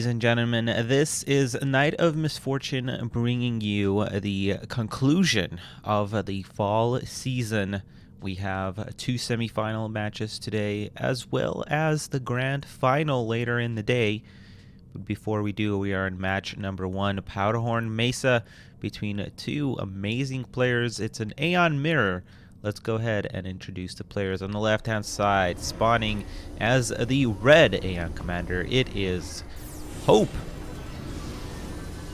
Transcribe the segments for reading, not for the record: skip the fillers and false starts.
ladies and gentlemen. This is Night of Misfortune, bringing you the conclusion of the fall season. We have 2 semifinal matches today, as well as the grand final later in the day. But before we do, we are in match number 1, Powderhorn Mesa, between 2 amazing players. It's an Aeon Mirror. Let's go ahead and introduce the players. On the left-hand side, spawning as the red Aeon Commander, it is Hope.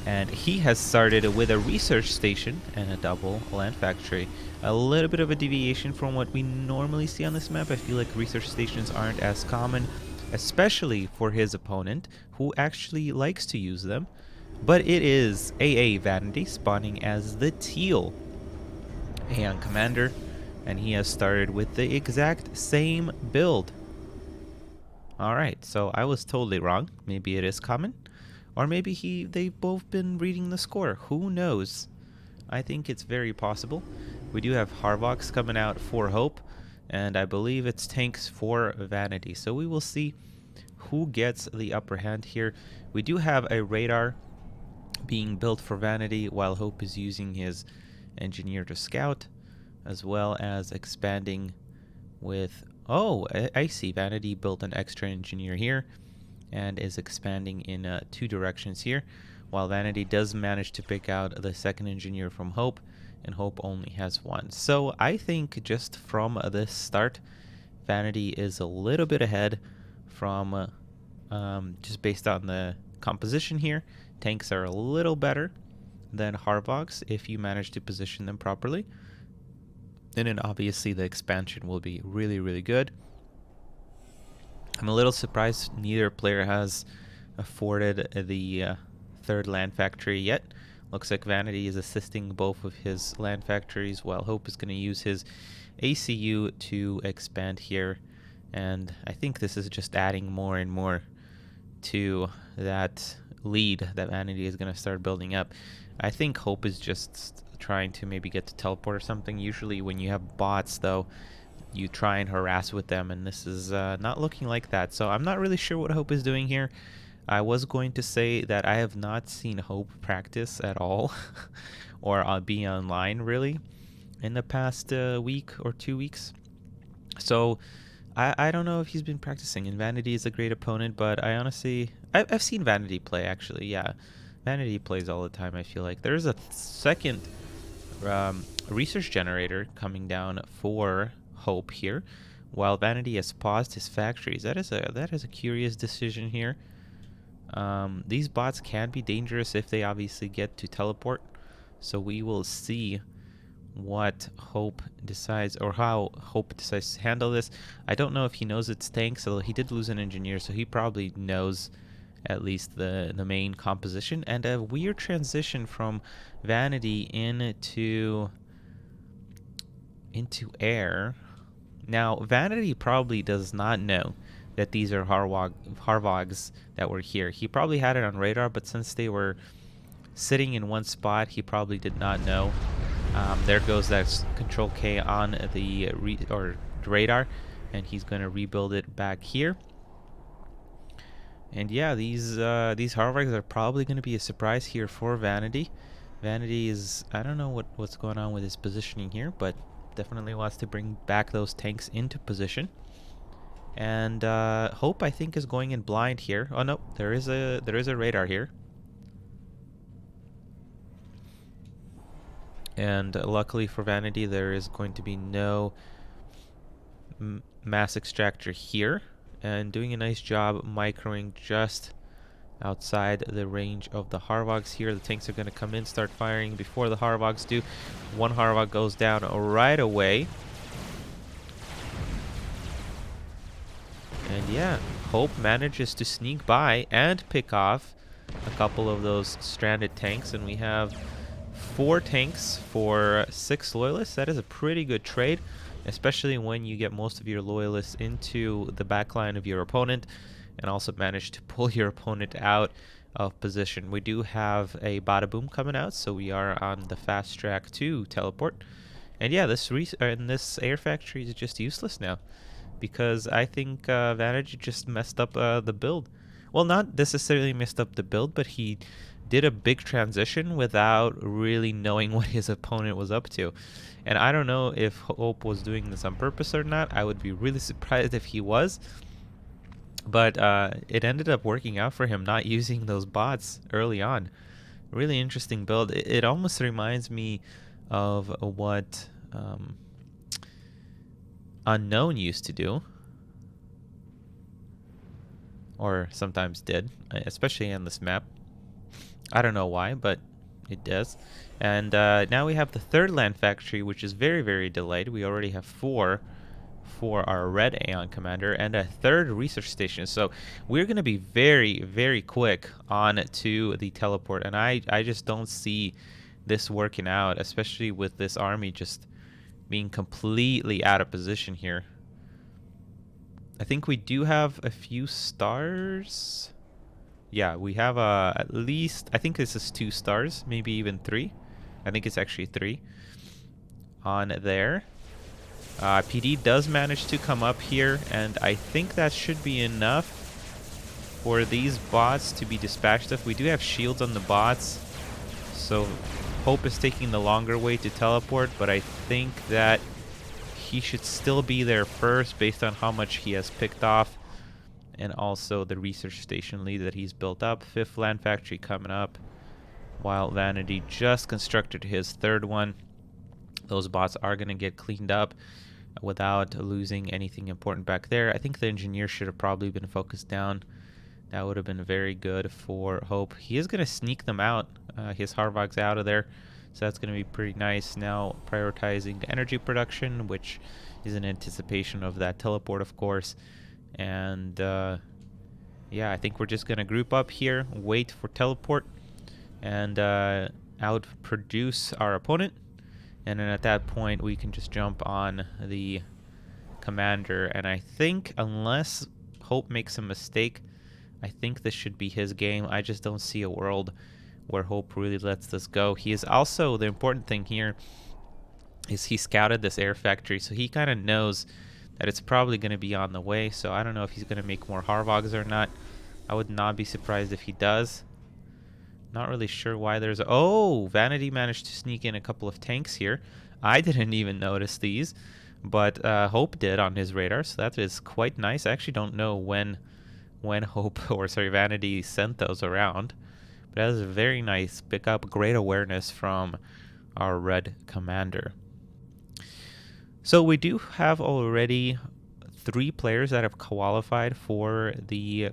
And he has started with a research station and a double land factory. A little bit of a deviation from what we normally see on this map. I feel like research stations aren't as common, especially for his opponent, who actually likes to use them. But it is AA Vanady spawning as the teal Aeon Commander. And he has started with the exact same build. Alright, so I was totally wrong. Maybe it is common. Or maybe they've both been reading the score. Who knows? I think it's very possible. We do have Harvox coming out for Hope. And I believe it's tanks for Vanity. So we will see who gets the upper hand here. We do have a radar being built for Vanity, while Hope is using his engineer to scout, as well as expanding with... Oh, I see. Vanity built an extra engineer here and is expanding in 2 directions here, while Vanity does manage to pick out the second engineer from Hope, and Hope only has 1. So I think just from this start, Vanity is a little bit ahead from just based on the composition here. Tanks are a little better than Harvox if you manage to position them properly. And then obviously the expansion will be really, really good. I'm a little surprised neither player has afforded the 3rd land factory yet. Looks like Vanity is assisting both of his land factories, while Hope is going to use his ACU to expand here. And I think this is just adding more and more to that lead that Vanity is going to start building up. I think Hope is just trying to maybe get to teleport or something. Usually when you have bots, though, you try and harass with them, and this is not looking like that. So I'm not really sure what Hope is doing here. I was going to say that I have not seen Hope practice at all or be online really in the past week or 2 weeks. So I don't know if he's been practicing, and Vanity is a great opponent, but I honestly... I've seen Vanity play, actually, yeah. Vanity plays all the time, I feel like. There's a second research generator coming down for Hope here, while Vanity has paused his factories. That is a curious decision here. These bots can be dangerous if they obviously get to teleport, so we will see what Hope decides, or how Hope decides to handle this. I don't know if he knows it's tanks, although he did lose an engineer, so he probably knows at least the main composition. And a weird transition from Vanity into air. Now Vanity probably does not know that these are Harvogs that were here. He probably had it on radar, but since they were sitting in one spot, he probably did not know. There goes that Control K on the radar, and he's going to rebuild it back here. And yeah, these Harvogs are probably going to be a surprise here for Vanity. Vanity is... I don't know what's going on with his positioning here, but definitely wants to bring back those tanks into position. And Hope, I think, is going in blind here. Oh no, there is a radar here. And luckily for Vanity, there is going to be no mass extractor here. And doing a nice job microing just outside the range of the Harvogs here. The tanks are going to come in, start firing before the Harvogs do. One Harvog goes down right away. And yeah, Hope manages to sneak by and pick off a couple of those stranded tanks. And we have 4 tanks for 6 loyalists. That is a pretty good trade, especially when you get most of your loyalists into the backline of your opponent and also manage to pull your opponent out of position. We do have a Bada Boom coming out, so we are on the fast track to teleport. And yeah, this air factory is just useless now, because I think Vantage just messed up the build. well, not necessarily messed up the build, but he did a big transition without really knowing what his opponent was up to. And I don't know if Hope was doing this on purpose or not. I would be really surprised if he was. But it ended up working out for him, not using those bots early on. Really interesting build. It almost reminds me of what Unknown used to do, or sometimes did, especially on this map. I don't know why, but it does. And now we have the third land factory, which is very, very delayed. We already have 4 for our red Aeon commander and a third research station. So we're going to be very, very quick on to the teleport. And I just don't see this working out, especially with this army just being completely out of position here. I think we do have a few stars. Yeah, we have at least, I think this is 2 stars, maybe even 3. I think it's actually 3 on there. PD does manage to come up here, and I think that should be enough for these bots to be dispatched of. We do have shields on the bots, so Hope is taking the longer way to teleport, but I think that he should still be there first based on how much he has picked off, and also the research station lead that he's built up. 5th land factory coming up, while Vanady just constructed his 3rd one. Those bots are going to get cleaned up without losing anything important back there. I think the engineer should have probably been focused down. That would have been very good for Hope. He is going to sneak them out. His Harvog's out of there, so that's going to be pretty nice. Now prioritizing the energy production, which is in anticipation of that teleport, of course. And yeah, I think we're just going to group up here, wait for teleport, and outproduce our opponent. And then at that point, we can just jump on the commander. And I think, unless Hope makes a mistake, I think this should be his game. I just don't see a world where Hope really lets this go. He is also, the important thing here is he scouted this air factory, so he kind of knows that it's probably going to be on the way. So I don't know if he's going to make more Harvogs or not. I would not be surprised if he does. Not really sure why there's... Oh, Vanady managed to sneak in a couple of tanks here. I didn't even notice these, but Hope did on his radar, so that is quite nice. I actually don't know when Hope, or sorry, Vanady sent those around, but that is a very nice pickup. Great awareness from our red commander. So we do have already 3 players that have qualified for the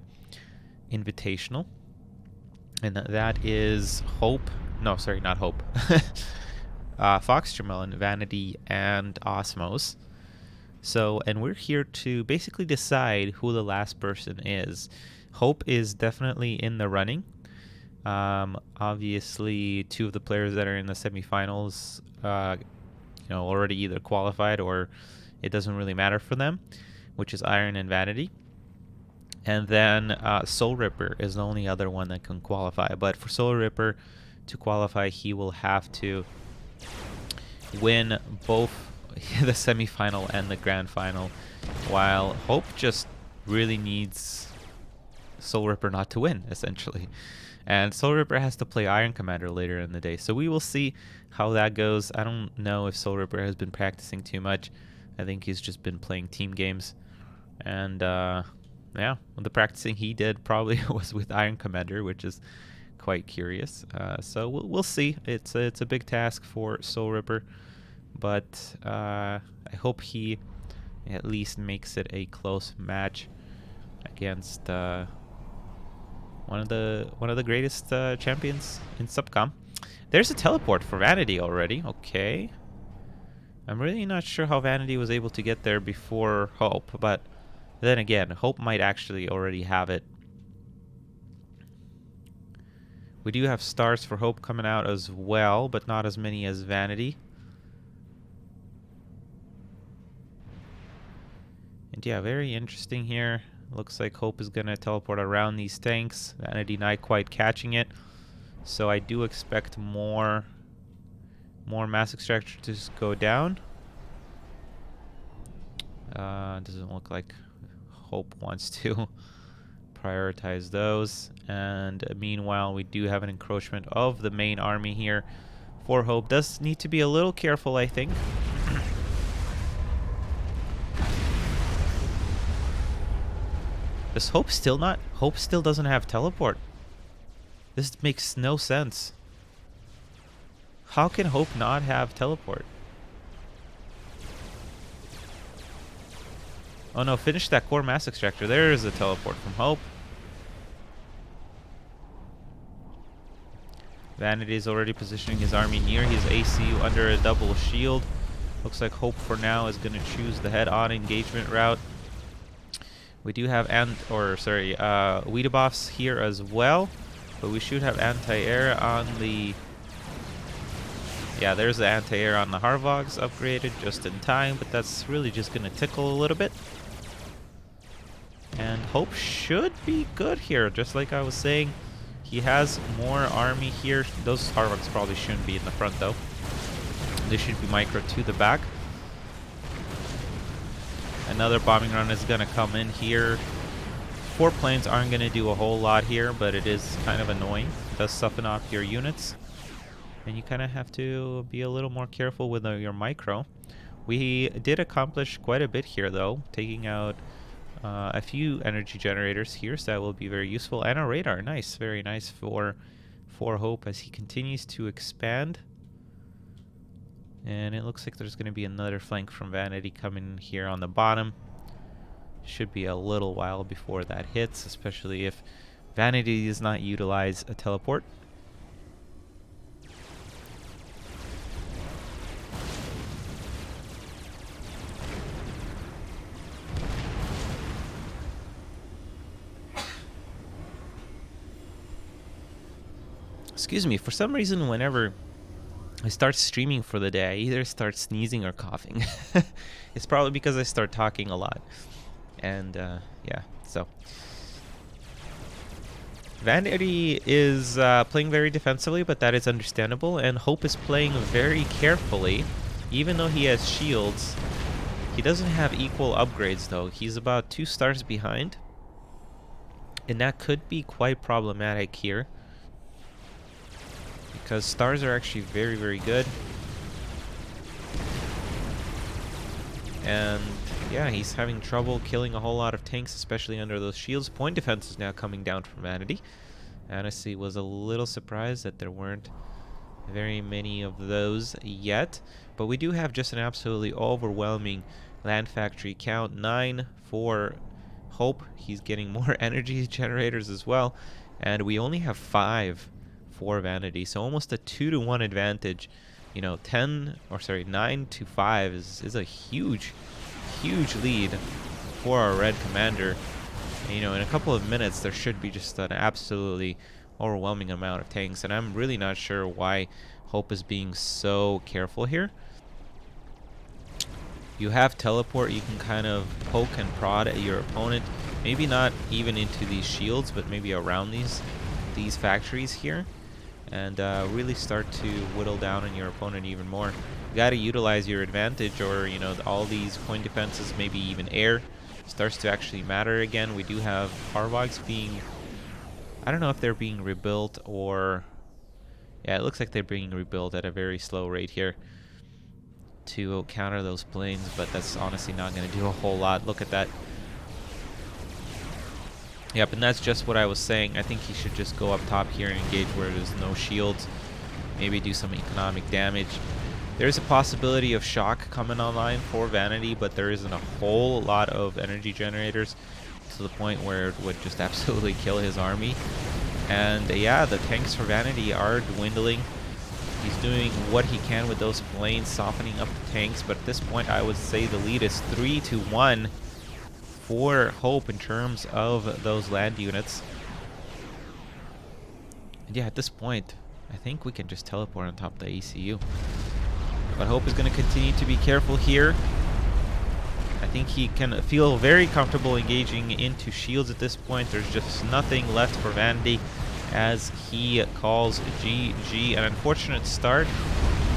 Invitational. And that is Hope. No, sorry, not Hope. Fox Jamelin, Vanady, and Osmos. So, and we're here to basically decide who the last person is. Hope is definitely in the running. Obviously, 2 of the players that are in the semifinals, already either qualified or it doesn't really matter for them, which is Iron and Vanady. And then Soul Ripper is the only other one that can qualify. But for Soul Ripper to qualify, he will have to win both the semifinal and the grand final, while Hope just really needs Soul Ripper not to win, essentially. And Soul Ripper has to play Iron Commander later in the day. So we will see how that goes. I don't know if Soul Ripper has been practicing too much. I think he's just been playing team games. And... yeah, the practicing he did probably was with Iron Commander, which is quite curious. So we'll see. It's a big task for Soul Ripper, but I hope he at least makes it a close match against one of the greatest champions in Subcom. There's a teleport for Vanady already. Okay, I'm really not sure how Vanady was able to get there before Hope, but then again, Hope might actually already have it. We do have stars for Hope coming out as well, but not as many as Vanady. And yeah, very interesting here. Looks like Hope is going to teleport around these tanks. Vanady not quite catching it. So I do expect more mass extractor to go down. Doesn't look like Hope wants to prioritize those. And meanwhile, we do have an encroachment of the main army here. For Hope does need to be a little careful, I think. Does Hope still not? Hope still doesn't have teleport. This makes no sense. How can Hope not have teleport? Oh no, finish that core mass extractor. There is a teleport from Hope. Vanity is already positioning his army near his ACU under a double shield. Looks like Hope for now is going to choose the head-on engagement route. We do have Weedaboffs here as well, but we should have anti-air on the... Yeah, there's the anti-air on the Harvogs upgraded just in time, but that's really just going to tickle a little bit. And Hope should be good here, just like I was saying. He has more army here. Those Harvogs probably shouldn't be in the front, though. They should be micro to the back. Another bombing run is going to come in here. 4 planes aren't going to do a whole lot here, but it is kind of annoying. It does soften off your units. And you kind of have to be a little more careful with your micro. We did accomplish quite a bit here, though, taking out a few energy generators here, so that will be very useful. And a radar, nice, very nice for Hope as he continues to expand. And it looks like there's going to be another flank from Vanity coming here on the bottom. Should be a little while before that hits, especially if Vanity does not utilize a teleport. Excuse me, for some reason whenever I start streaming for the day, I either start sneezing or coughing. It's probably because I start talking a lot. And yeah, so. Vanity is playing very defensively, but that is understandable. And Hope is playing very carefully. Even though he has shields, he doesn't have equal upgrades though. He's about 2 stars behind. And that could be quite problematic here, because stars are actually very, very good. And yeah, he's having trouble killing a whole lot of tanks, especially under those shields. Point defense is now coming down from Vanity. Honestly, was a little surprised that there weren't very many of those yet. But we do have just an absolutely overwhelming land factory count. 9 for Hope. He's getting more energy generators as well. And we only have 5 for Vanity, so almost a 2-to-1 advantage. You know, 9 to 5 is a huge lead for our red commander. And, you know, in a couple of minutes there should be just an absolutely overwhelming amount of tanks, and I'm really not sure why Hope is being so careful here. You have teleport, you can kind of poke and prod at your opponent, maybe not even into these shields, but maybe around these factories here, and really start to whittle down on your opponent even more. You got to utilize your advantage, or you know, all these coin defenses, maybe even air, starts to actually matter again. We do have Harvogs being, I don't know if they're being rebuilt or, yeah, it looks like they're being rebuilt at a very slow rate here to counter those planes, but that's honestly not going to do a whole lot. Look at that. Yep, and that's just what I was saying. I think he should just go up top here and engage where there's no shields. Maybe do some economic damage. There's a possibility of shock coming online for Vanity, but there isn't a whole lot of energy generators to the point where it would just absolutely kill his army. And yeah, the tanks for Vanity are dwindling. He's doing what he can with those planes, softening up the tanks, but at this point I would say the lead is 3-1 for Hope in terms of those land units. And yeah, at this point, I think we can just teleport on top of the ACU. But Hope is going to continue to be careful here. I think he can feel very comfortable engaging into shields at this point. There's just nothing left for Vanity as he calls GG. An unfortunate start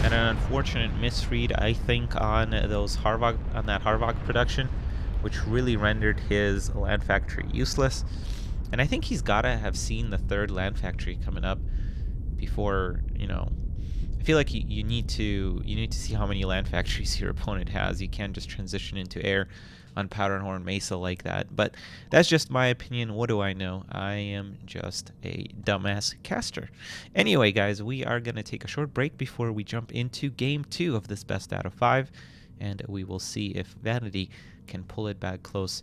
and an unfortunate misread, I think, on those Harvog production, which really rendered his land factory useless. And I think he's gotta have seen the third land factory coming up before, you know. I feel like you need to see how many land factories your opponent has. You can't just transition into air on Powderhorn Mesa like that. But that's just my opinion. What do I know? I am just a dumbass caster. Anyway, guys, we are going to take a short break before we jump into game 2 of this best out of 5. And we will see if Vanady can pull it back close.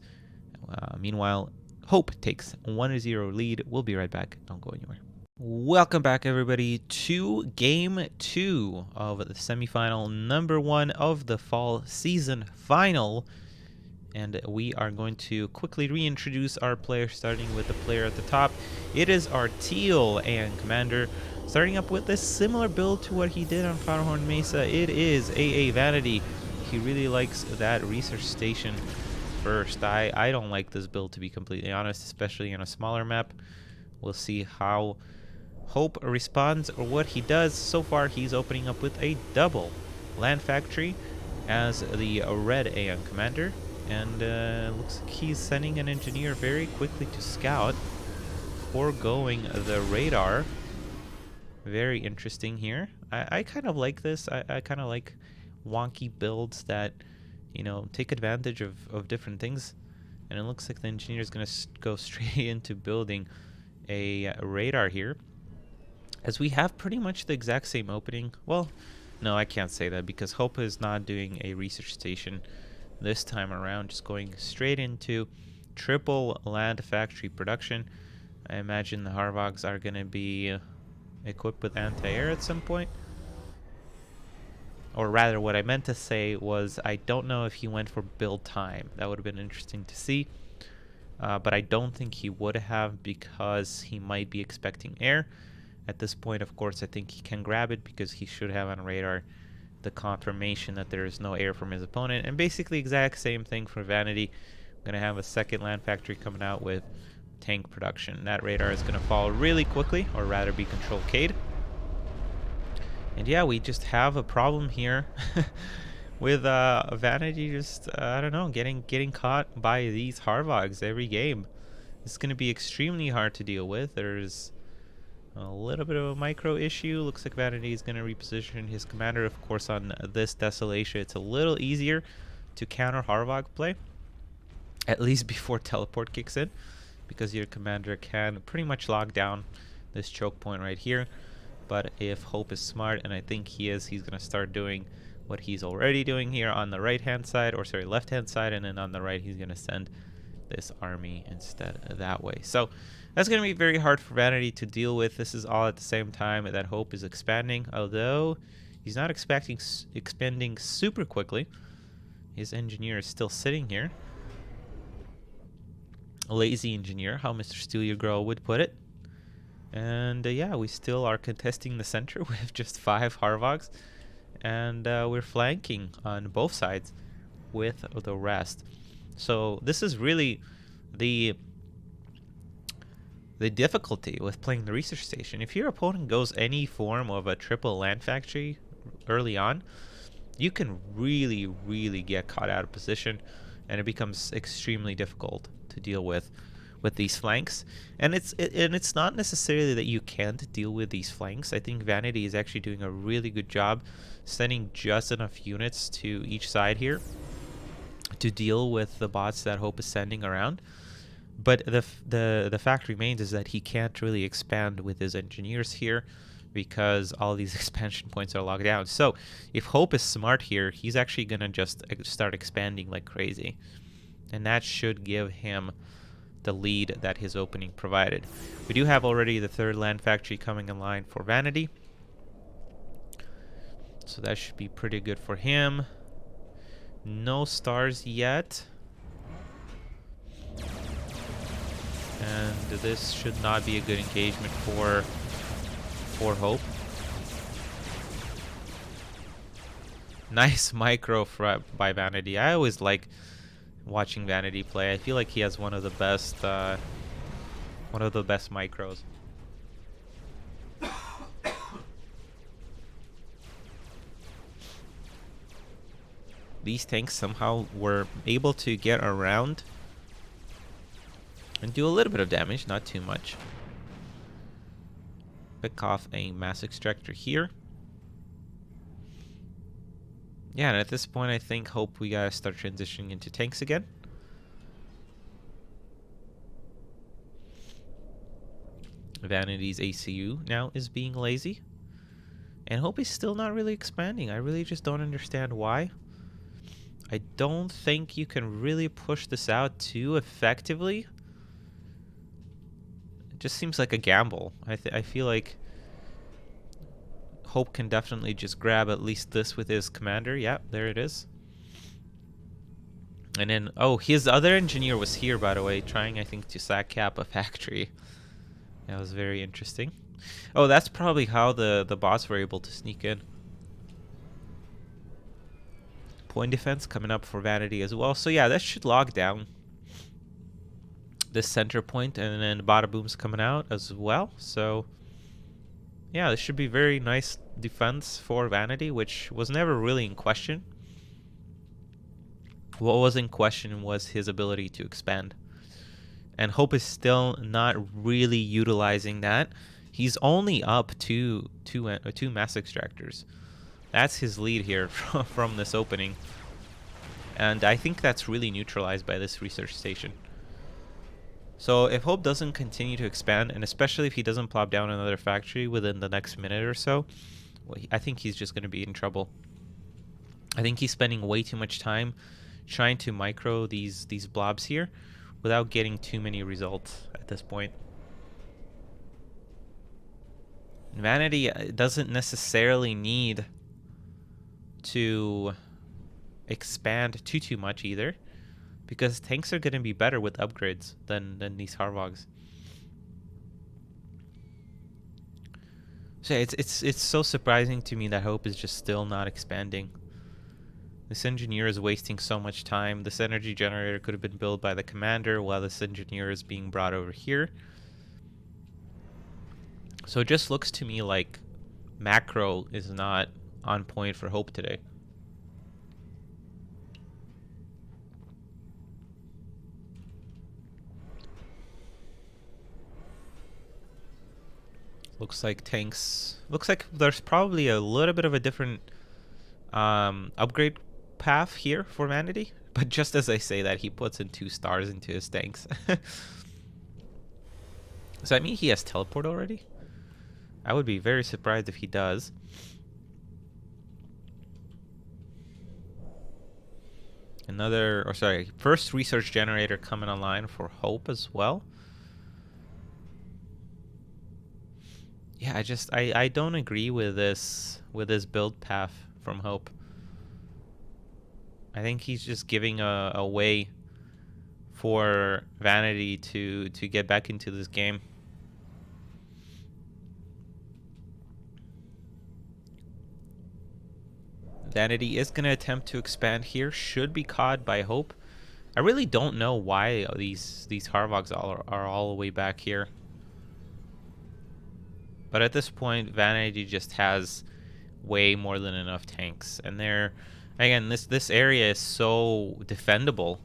Meanwhile, Hope takes 1-0 lead. We'll be right back. Don't go anywhere. Welcome back, everybody, to Game 2 of the semifinal number 1 of the fall season final. And we are going to quickly reintroduce our players, starting with the player at the top. It is our Teal and Commander, starting up with a similar build to what he did on Powderhorn Mesa. It is AA Vanady. He really likes that research station first. I don't like this build, to be completely honest, especially in a smaller map. We'll see how Hope responds or what he does. So far, he's opening up with a double land factory as the red AN commander, and looks like he's sending an engineer very quickly to scout, foregoing the radar. Very interesting here. I kind of like this. I kind of like wonky builds that, you know, take advantage of different things. And it looks like the engineer is going to go straight into building a radar here, as we have pretty much the exact same opening. Well, no, I can't say that, because Hope is not doing a research station this time around, just going straight into triple land factory production. I imagine the Harvogs are going to be equipped with anti-air at some point. Or rather, what I meant to say was, I don't know if he went for build time. That would have been interesting to see. But I don't think he would have, because he might be expecting air. At this point, of course, I think he can grab it, because he should have on radar the confirmation that there is no air from his opponent. And basically exact same thing for Vanady. I'm going to have a second land factory coming out with tank production. That radar is going to fall really quickly, or rather be control K'd. And yeah, we just have a problem here with Vanady just, I don't know, getting caught by these Harvogs every game. It's going to be extremely hard to deal with. There's a little bit of a micro issue. Looks like Vanady is going to reposition his commander. Of course, on this Desolation, it's a little easier to counter Harvog play, at least before teleport kicks in, because your commander can pretty much lock down this choke point right here. But if Hope is smart, and I think he is, he's going to start doing what he's already doing here on the right-hand side, or sorry, left-hand side, and then on the right, he's going to send this army instead that way. So that's going to be very hard for Vanady to deal with. This is all at the same time that Hope is expanding, although he's not expanding super quickly. His engineer is still sitting here. A lazy engineer, how Mr. Steal Your Girl would put it. And yeah, we still are contesting the center with just 5 Harvogs, and we're flanking on both sides with the rest. So this is really the difficulty with playing the research station. If your opponent goes any form of a triple land factory early on, you can really get caught out of position, and it becomes extremely difficult to deal with these flanks. And it's not necessarily that you can't deal with these flanks. I think Vanady is actually doing a really good job sending just enough units to each side here to deal with the bots that Hope is sending around. But the fact remains is that he can't really expand with his engineers here, because all these expansion points are locked down. So if Hope is smart here, he's actually gonna just start expanding like crazy, and that should give him the lead that his opening provided. We do have already the 3rd land factory coming in line for Vanady, so that should be pretty good for him. No stars yet, and this should not be a good engagement for Hope. Nice micro by Vanady. I always like watching Vanady play. I feel like he has one of the best micros. These tanks somehow were able to get around and do a little bit of damage, not too much. Pick off a mass extractor here. Yeah, and at this point, I think Hope we gotta start transitioning into tanks again. Vanity's ACU now is being lazy. And Hope is still not really expanding. I really just don't understand why. I don't think you can really push this out too effectively. It just seems like a gamble. I feel like Hope can definitely just grab at least this with his commander. Yeah, there it is. And then, oh, his other engineer was here, by the way, trying, I think, to sack cap a factory. That was very interesting. Oh, that's probably how the bots were able to sneak in. Point defense coming up for Vanity as well. So yeah, that should log down this center point, and then Bada Boom's coming out as well. So yeah, this should be very nice defense for Vanity, which was never really in question. What was in question was his ability to expand. And Hope is still not really utilizing that. He's only up two mass extractors. That's his lead here from this opening. And I think that's really neutralized by this research station. So if Hope doesn't continue to expand, and especially if he doesn't plop down another factory within the next minute or so, well, I think he's just going to be in trouble. I think he's spending way too much time trying to micro these blobs here without getting too many results at this point. Vanity doesn't necessarily need to expand too much either, because tanks are going to be better with upgrades than these Harvogs. So it's so surprising to me that Hope is just still not expanding. This engineer is wasting so much time. This energy generator could have been built by the commander while this engineer is being brought over here. So it just looks to me like macro is not on point for Hope today. Looks like tanks... Looks like there's probably a little bit of a different upgrade path here for Vanity. But just as I say that, he puts in 2 stars into his tanks. Does that mean he has teleport already? I would be very surprised if he does. First research generator coming online for Hope as well. Yeah, I don't agree with this build path from Hope. I think he's just giving a way for Vanity to get back into this game. Vanity is going to attempt to expand here, should be caught by Hope. I really don't know why these Harvogs are all the way back here. But at this point, Vanity just has way more than enough tanks. And again, this area is so defendable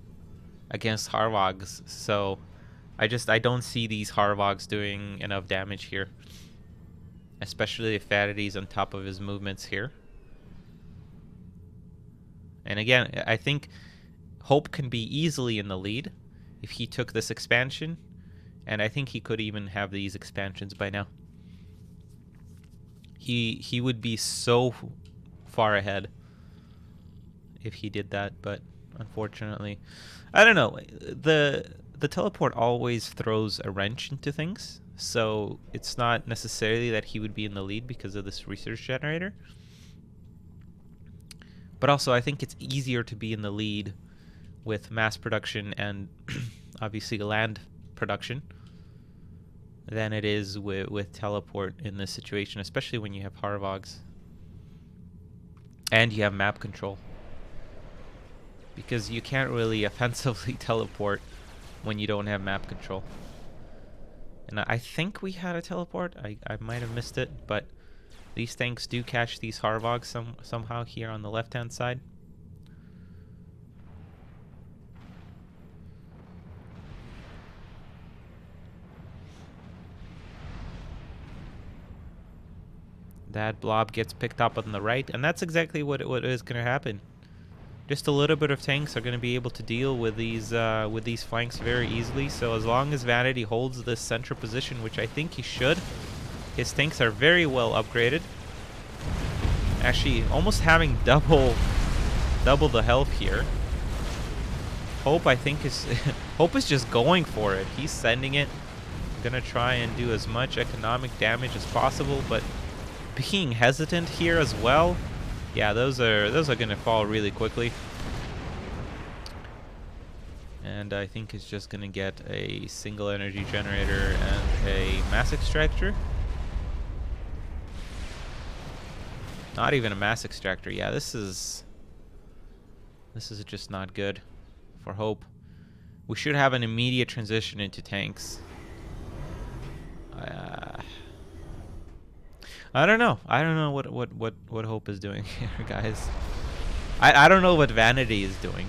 against Harvogs. So I don't see these Harvogs doing enough damage here. Especially if Vanity's on top of his movements here. And again, I think Hope can be easily in the lead if he took this expansion. And I think he could even have these expansions by now. He would be so far ahead if he did that, but unfortunately, I don't know. The teleport always throws a wrench into things, so it's not necessarily that he would be in the lead because of this research generator. But also, I think it's easier to be in the lead with mass production and obviously land production than it is with teleport in this situation, especially when you have Harvogs and you have map control, because you can't really offensively teleport when you don't have map control. And I think we had a teleport. I might have missed it, but these tanks do catch these Harvogs somehow here on the left hand side. That blob gets picked up on the right, and that's exactly what is going to happen. Just a little bit of tanks are going to be able to deal with these flanks very easily. So as long as Vanady holds this center position, which I think he should, his tanks are very well upgraded. Actually, almost having double the health here. Hope, I think, is Hope is just going for it. He's sending it. Gonna try and do as much economic damage as possible, but being hesitant here as well. Yeah, those are gonna fall really quickly. And I think it's just gonna get a single energy generator and a mass extractor. Not even a mass extractor. Yeah, this is just not good for Hope. We should have an immediate transition into tanks. I don't know. I don't know what Hope is doing here, guys. I don't know what Vanady is doing.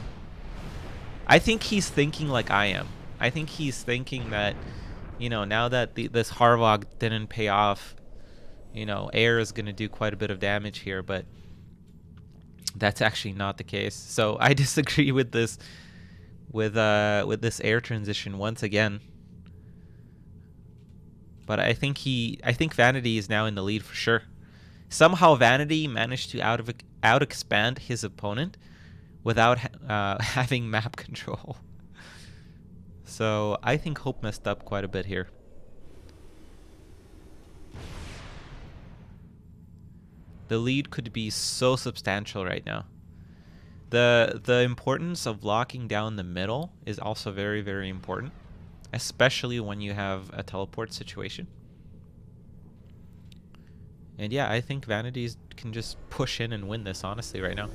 I think he's thinking like I am. I think he's thinking that, you know, now that this Harvog didn't pay off, you know, air is going to do quite a bit of damage here, but that's actually not the case. So I disagree with this with this air transition once again. But I think Vanady is now in the lead for sure. Somehow Vanady managed to out expand his opponent without having map control. So I think Hope messed up quite a bit here. The lead could be so substantial right now. The importance of locking down the middle is also very, very important, especially when you have a teleport situation. And yeah, I think Vanady can just push in and win this, honestly, right now.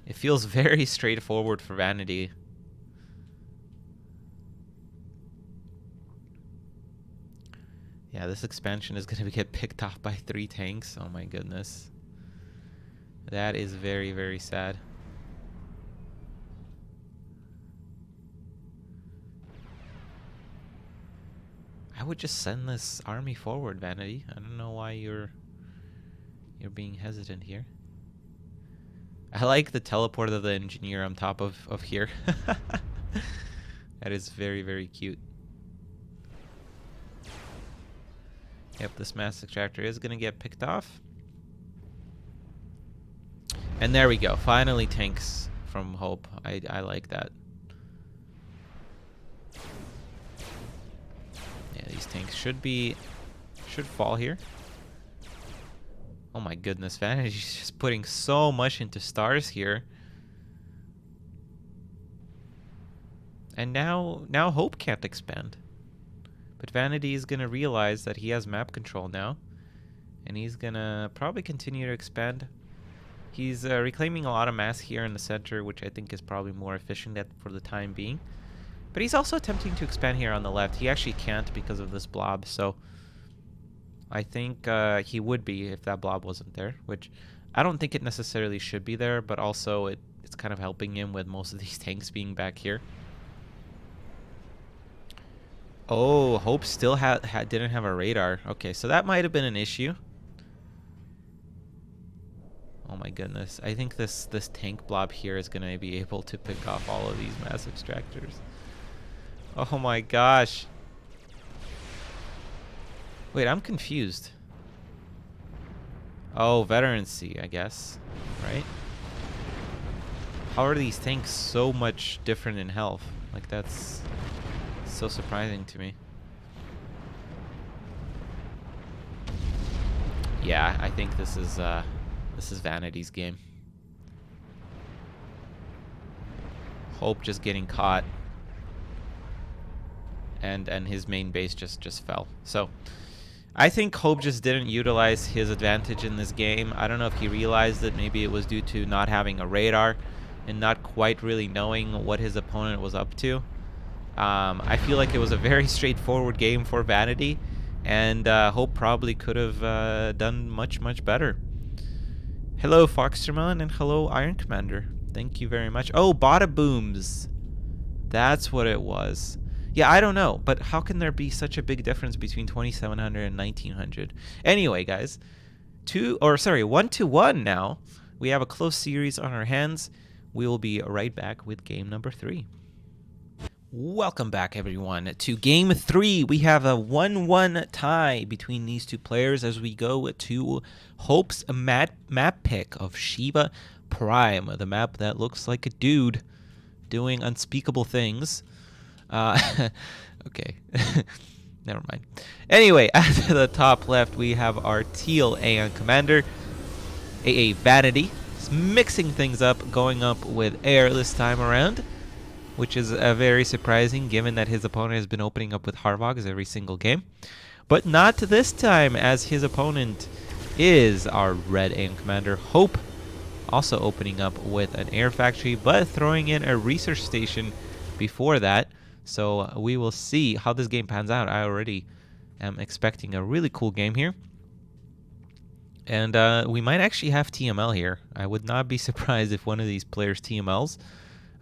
It feels very straightforward for Vanady. Yeah, this expansion is going to get picked off by 3 tanks. Oh my goodness. That is very, very sad. I would just send this army forward, Vanady. I don't know why you're being hesitant here. I like the teleport of the engineer on top of here. That is very, very cute. Yep, this mass extractor is going to get picked off. And there we go. Finally tanks from Hope. I like that. Yeah, these tanks should fall here. Oh my goodness, Vanity's just putting so much into stars here. And now Hope can't expand. But Vanady is going to realize that he has map control now. And he's going to probably continue to expand. He's reclaiming a lot of mass here in the center, which I think is probably more efficient for the time being. But he's also attempting to expand here on the left. He actually can't because of this blob, so I think he would be if that blob wasn't there, which I don't think it necessarily should be there, but also it's kind of helping him with most of these tanks being back here. Oh, Hope still didn't have a radar. Okay, so that might have been an issue. Oh my goodness. I think this tank blob here is going to be able to pick off all of these mass extractors. Oh my gosh. Wait, I'm confused. Oh, veterancy, I guess. Right? How are these tanks so much different in health? Like, that's so surprising to me. Yeah, I think this is Vanity's game. Hope just getting caught. And his main base just fell. So I think Hope just didn't utilize his advantage in this game. I don't know if he realized that maybe it was due to not having a radar and not quite really knowing what his opponent was up to. I feel like it was a very straightforward game for Vanady, and Hope probably could have done much better. Hello Foxtermelon, and hello Iron Commander. Thank you very much. Oh, Bada Booms. That's what it was. Yeah, I don't know, but how can there be such a big difference between 2700 and 1900? Anyway, guys, 1-1 now. We have a close series on our hands. We will be right back with game number 3. Welcome back, everyone, to game 3. We have a 1-1 tie between these two players as we go to Hope's map pick of Shiva Prime, the map that looks like a dude doing unspeakable things. Okay. Never mind. Anyway, at the top left, we have our teal Aeon Commander, AA Vanady. He's mixing things up, going up with air this time around, which is very surprising given that his opponent has been opening up with Harvogs every single game. But not this time, as his opponent is our red Aeon Commander, Hope, also opening up with an air factory, but throwing in a research station before that. So we will see how this game pans out. I already am expecting a really cool game here. And we might actually have TML here. I would not be surprised if one of these players TMLs.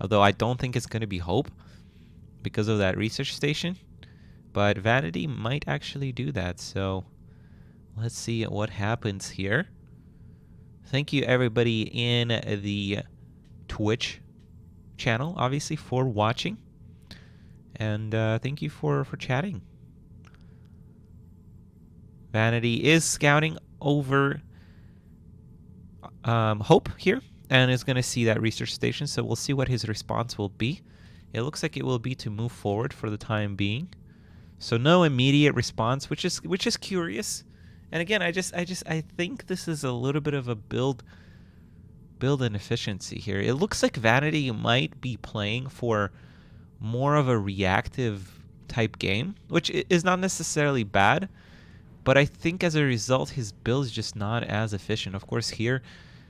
Although I don't think it's going to be Hope because of that research station. But Vanady might actually do that. So let's see what happens here. Thank you, everybody in the Twitch channel, obviously, for watching. And thank you for chatting. Vanady is scouting over Hope here and is going to see that research station. So we'll see what his response will be. It looks like it will be to move forward for the time being. So no immediate response, which is curious. And again, I think this is a little bit of a build inefficiency here. It looks like Vanady might be playing for more of a reactive type game, which is not necessarily bad, but I think as a result his build is just not as efficient. Of course, here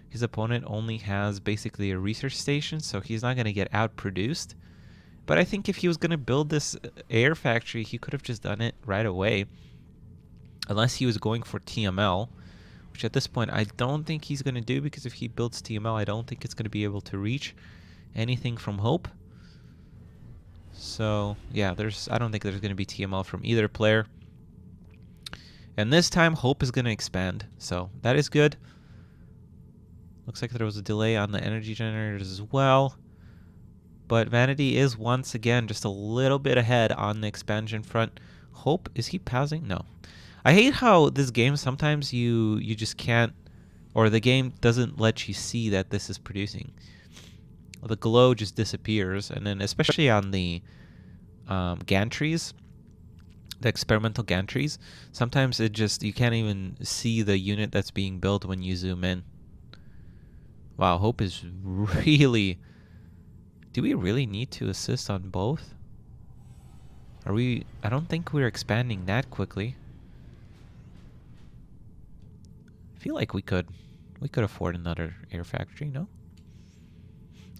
his opponent only has basically a research station, so he's not going to get outproduced. But I think if he was going to build this air factory, he could have just done it right away, unless he was going for TML, which at this point I don't think he's going to do, because if he builds TML, I don't think it's going to be able to reach anything from Hope. So yeah, I don't think there's going to be TML from either player. And this time Hope is going to expand, so that is good. Looks like there was a delay on the energy generators as well. But Vanady is once again just a little bit ahead on the expansion front. Hope, is he pausing? No. I hate how this game sometimes you just can't, or the game doesn't let you see that this is producing. The glow just disappears, and then especially on the gantries, the experimental gantries, sometimes you can't even see the unit that's being built when you zoom in. Wow, Hope is really... Do we really need to assist on both? I don't think we're expanding that quickly. I feel like we could afford another air factory, no?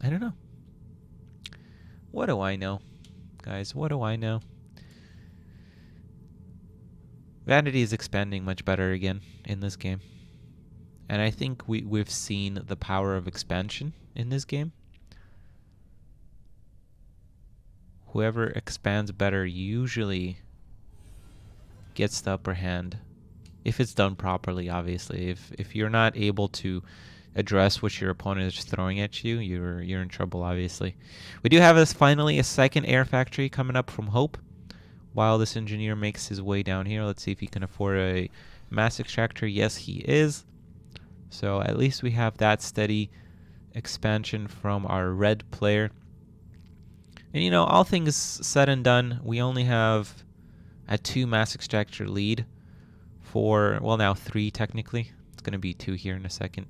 I don't know. What do I know? Guys, what do I know? Vanady is expanding much better again in this game. And I think we've seen the power of expansion in this game. Whoever expands better usually gets the upper hand. If it's done properly, obviously. If you're not able to address what your opponent is throwing at you, you're in trouble, obviously. We do have finally a second air factory coming up from Hope. While this engineer makes his way down here, let's see if he can afford a mass extractor. Yes, he is. So at least we have that steady expansion from our red player. And you know, all things said and done, we only have a 2 mass extractor lead for, well, now 3 technically. It's going to be 2 here in a second.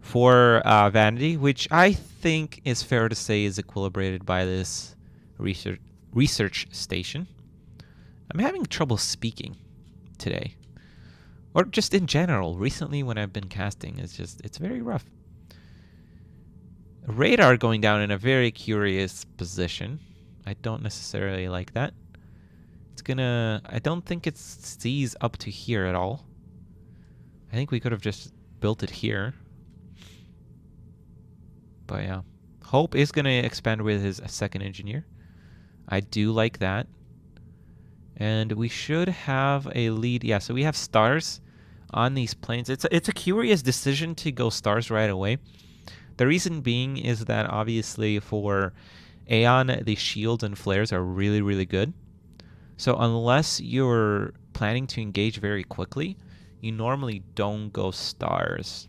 For Vanady, which I think is fair to say is equilibrated by this research station. I'm having trouble speaking today. Or just in general, recently when I've been casting, it's very rough. Radar going down in a very curious position. I don't necessarily like that. I don't think it sees up to here at all. I think we could have just built it here. But yeah. Hope is going to expand with his second engineer. I do like that. And we should have a lead. Yeah, so we have stars on these planes. It's a curious decision to go stars right away. The reason being is that obviously for Aeon, the shields and flares are really, really good. So unless you're planning to engage very quickly, you normally don't go stars.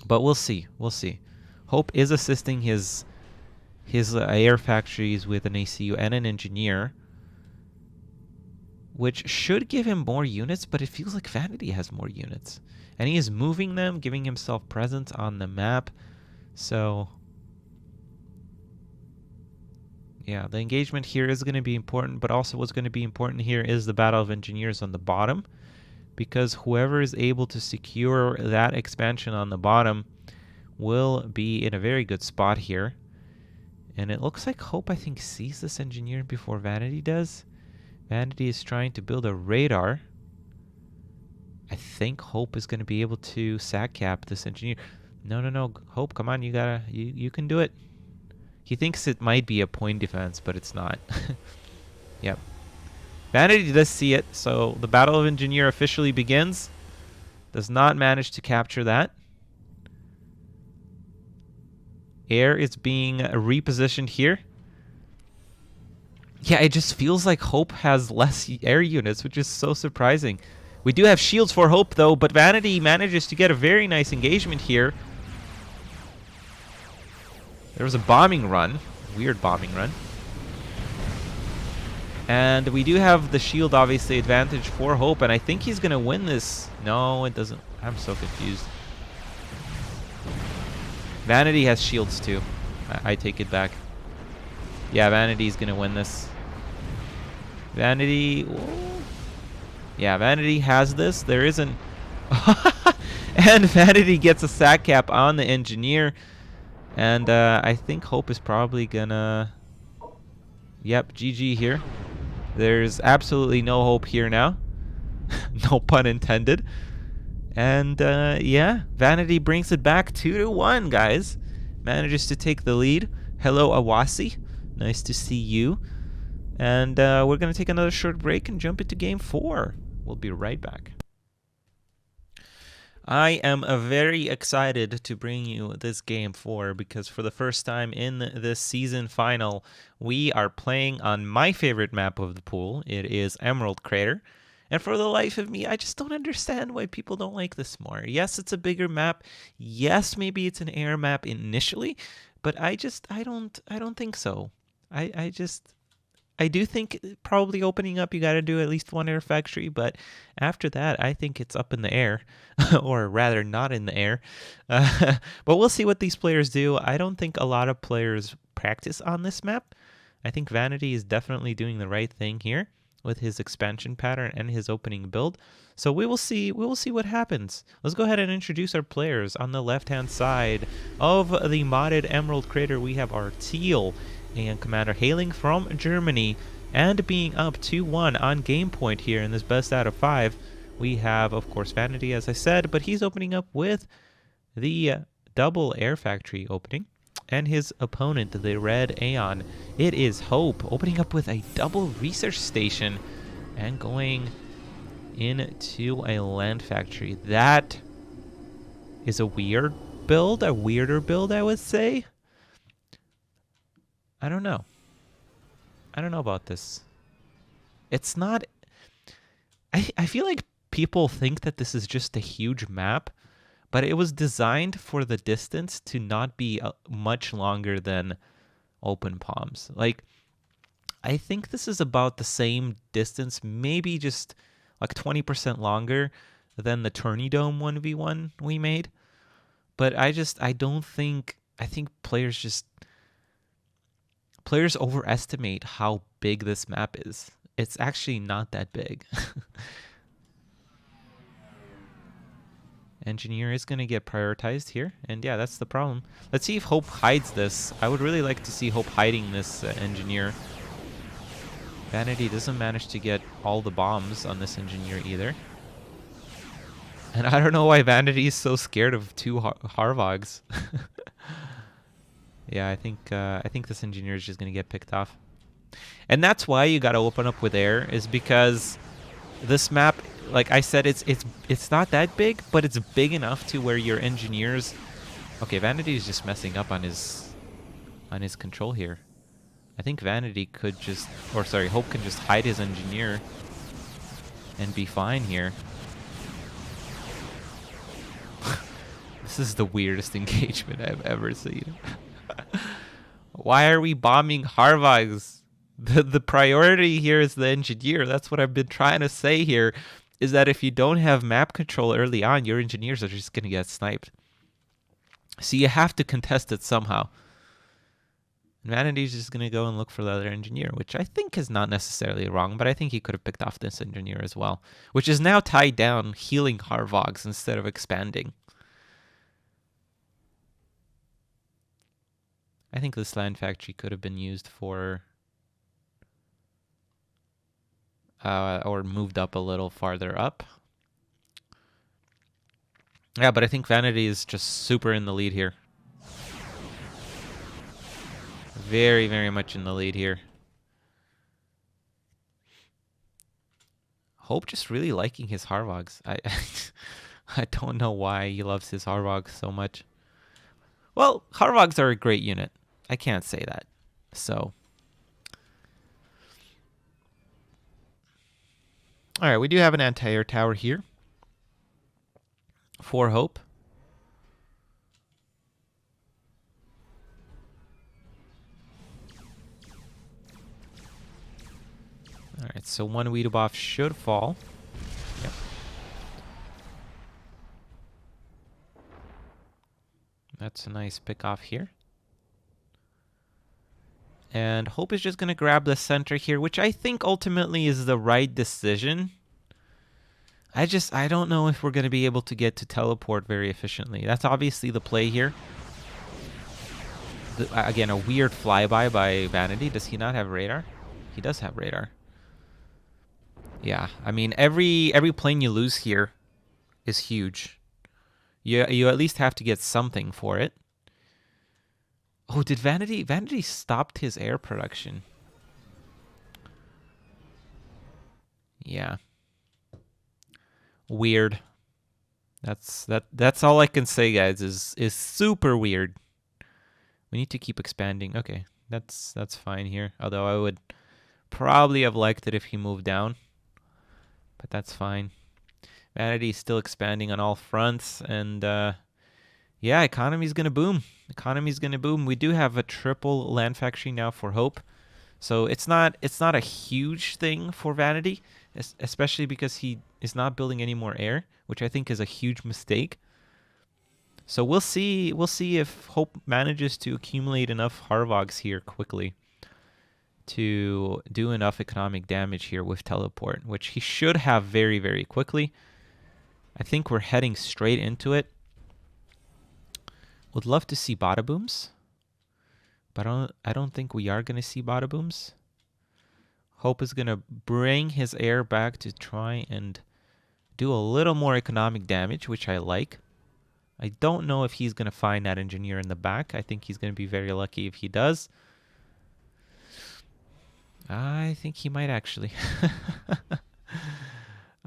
But we'll see. We'll see. Hope is assisting his air factories with an ACU and an engineer, which should give him more units, but it feels like Vanady has more units. And he is moving them, giving himself presence on the map. So yeah, the engagement here is going to be important, but also what's going to be important here is the battle of engineers on the bottom, because whoever is able to secure that expansion on the bottom will be in a very good spot here. And it looks like Hope, I think, sees this engineer before Vanady does. Vanady is trying to build a radar. I think Hope is going to be able to sack cap this engineer. No, Hope, come on, you can do it. He thinks it might be a point defense, but it's not. Yep. Vanady does see it, so the Battle of Engineer officially begins. Does not manage to capture that. Air is being repositioned here. Yeah, it just feels like Hope has less air units, which is so surprising. We do have shields for Hope, though, but Vanady manages to get a very nice engagement here. There was a bombing run. Weird bombing run. And we do have the shield, obviously, advantage for Hope, and I think he's going to win this. No, it doesn't. I'm so confused. Vanady has shields, too. I take it back. Yeah, Vanady's going to win this. Vanady... Whoa. Yeah, Vanady has this. There isn't... And Vanady gets a sack cap on the engineer. And I think Hope is probably gonna... Yep, GG here. There's absolutely no hope here now. No pun intended. And yeah, Vanady brings it back 2-1, guys. Manages to take the lead. Hello, Awasi. Nice to see you. And we're going to take another short break and jump into Game 4. We'll be right back. I am very excited to bring you this Game 4 because for the first time in this season final, we are playing on my favorite map of the pool. It is Emerald Crater. And for the life of me, I just don't understand why people don't like this more. Yes, it's a bigger map. Yes, maybe it's an air map initially, but I don't think so. I do think probably opening up, you got to do at least one air factory, but after that, I think it's up in the air, or rather not in the air. But we'll see what these players do. I don't think a lot of players practice on this map. I think Vanady is definitely doing the right thing here with his expansion pattern and his opening build. So we will see what happens. Let's go ahead and introduce our players. On the left-hand side of the modded Emerald Crater, we have our Teal and Commander hailing from Germany and being up 2-1 on game point here in this best out of 5. We have, of course, Vanady, as I said, but he's opening up with the double air factory opening. And his opponent, the Red Aeon, it is Hope, opening up with a double research station and going into a land factory. That is a weird build, a weirder build, I would say. I don't know. I don't know about this. It's not... I feel like people think that this is just a huge map, but it was designed for the distance to not be much longer than Open Palms. Like, I think this is about the same distance, maybe just like 20% longer than the Tourney Dome 1v1 we made. But I think players overestimate how big this map is. It's actually not that big. Engineer is going to get prioritized here, and yeah, that's the problem. Let's see if Hope hides this. I would really like to see Hope hiding this engineer. Vanady doesn't manage to get all the bombs on this engineer either. And I don't know why Vanady is so scared of two Harvogs. Yeah, I think this engineer is just going to get picked off. And that's why you got to open up with air, is because this map, like I said, it's not that big, but it's big enough to where your engineers... Okay, Vanity is just messing up on his control here. I think Vanity could just... Or sorry, Hope can just hide his engineer and be fine here. This is the weirdest engagement I've ever seen. Why are we bombing Harvags? The priority here is the engineer. That's what I've been trying to say here, is that if you don't have map control early on, your engineers are just going to get sniped. So you have to contest it somehow. And Vanity's just going to go and look for the other engineer, which I think is not necessarily wrong, but I think he could have picked off this engineer as well, which is now tied down, healing Harvags instead of expanding. I think this land factory could have been used for... or moved up a little farther up. Yeah, but I think Vanity is just super in the lead here. Very, very much in the lead here. Hope just really liking his Harvags. I don't know why he loves his Harvags so much. Well, Harvags are a great unit. I can't say that. So... Alright, we do have an anti-air tower here for Hope. Alright, so one Weedu buff should fall. Yep. That's a nice pick off here. And Hope is just going to grab the center here, which I think ultimately is the right decision. I don't know if we're going to be able to get to teleport very efficiently. That's obviously the play here. Again, a weird flyby by Vanity. Does he not have radar? He does have radar. Yeah, I mean, every plane you lose here is huge. You at least have to get something for it. Oh, did Vanity stopped his air production? Yeah. Weird. That's all I can say, guys, is super weird. We need to keep expanding. Okay, that's fine here. Although I would probably have liked it if he moved down. But that's fine. Vanity is still expanding on all fronts, and yeah, economy's gonna boom. Economy's gonna boom. We do have a triple land factory now for Hope, so it's not a huge thing for Vanity, especially because he is not building any more air, which I think is a huge mistake. So we'll see if Hope manages to accumulate enough Harvags here quickly to do enough economic damage here with teleport, which he should have very, very quickly. I think we're heading straight into it. Would love to see bada booms, but I don't think we are going to see bada booms. Hope is going to bring his air back to try and do a little more economic damage, which I like. I don't know if he's going to find that engineer in the back. I think he's going to be very lucky if he does. I think he might actually.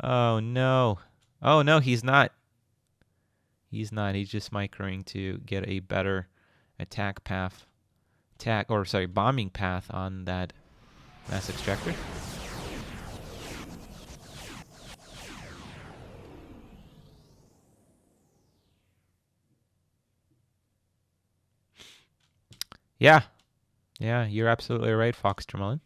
Oh, no. Oh, no, he's not. He's not. He's just microing to get a better attack path. Bombing path on that mass extractor. Yeah. Yeah, you're absolutely right, Fox Tremolin.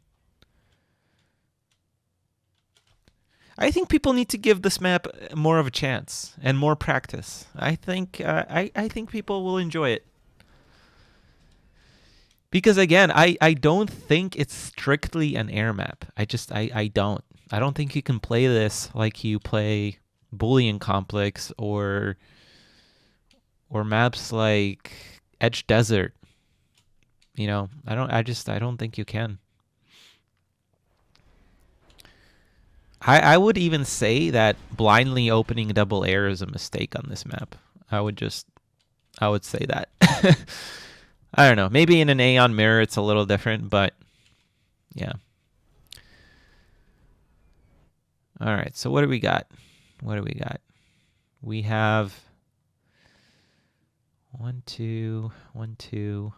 I think people need to give this map more of a chance and more practice. I think people will enjoy it. Because again, I don't think it's strictly an air map. I don't. I don't think you can play this like you play Boolean Complex or maps like Edge Desert. You know, I don't think you can. I would even say that blindly opening double air is a mistake on this map. I would say that. I don't know. Maybe in an Aeon mirror it's a little different, but Yeah. All right, so what do we got? What do we got? We have 1, 2, 1, 2.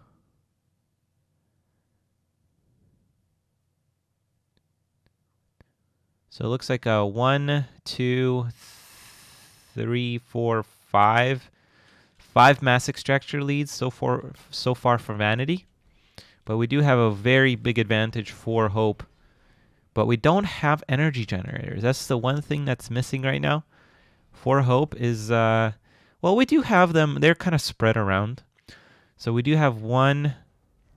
So it looks like a 1, 2, 3, 4, 5. 5 mass extractor leads so far for Vanady. But we do have a very big advantage for Hope. But we don't have energy generators. That's the one thing that's missing right now. For Hope is, well, we do have them. They're kind of spread around. So we do have 1,